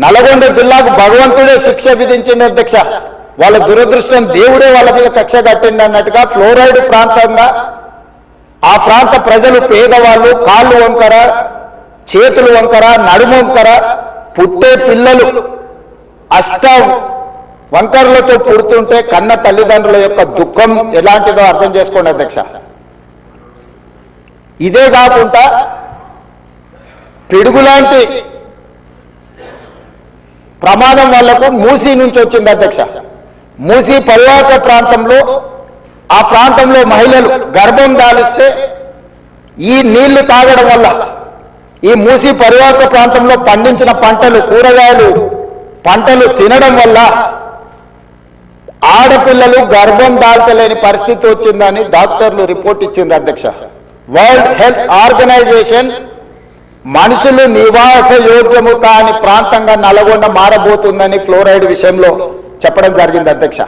నల్గొండ జిల్లాకు భగవంతుడే శిక్ష విధించిన అధ్యక్ష. వాళ్ళ దురదృష్టం దేవుడే వాళ్ళ మీద కక్ష కట్టింది అన్నట్టుగా ఫ్లోరైడ్ ప్రాంతంగా ఆ ప్రాంత ప్రజలు పేదవాళ్ళు కాళ్ళు వంకర, చేతులు వంకర, నడుము వంకర, పుట్టే పిల్లలు అష్ట వంకర్లతో పుడుతుంటే కన్న తల్లిదండ్రుల యొక్క దుఃఖం ఎలాంటిదో అర్థం చేసుకోండి అధ్యక్ష. ఇదే కాకుండా పిడుగులాంటి ప్రమాదం వాళ్లకు మూసీ నుంచి వచ్చింది అధ్యక్ష. మూసీ పరివాహక ప్రాంతంలో ఆ ప్రాంతంలో మహిళలు గర్భం దాలిస్తే ఈ నీళ్లు తాగడం వల్ల ఈ మూసీ పరివాహక ప్రాంతంలో పండించిన పంటలు, కూరగాయలు పంటలు తినడం వల్ల ఆడపిల్లలు గర్భం దాల్చలేని పరిస్థితి వచ్చిందని డాక్టర్లు రిపోర్ట్ ఇచ్చింది అధ్యక్ష. వరల్డ్ హెల్త్ ఆర్గనైజేషన్ మనుషులు నివాస యోగ్యము కాని ప్రాంతంగా నల్గొండ మారబోతుందని ఫ్లోరైడ్ విషయంలో చెప్పడం జరిగింది అధ్యక్ష.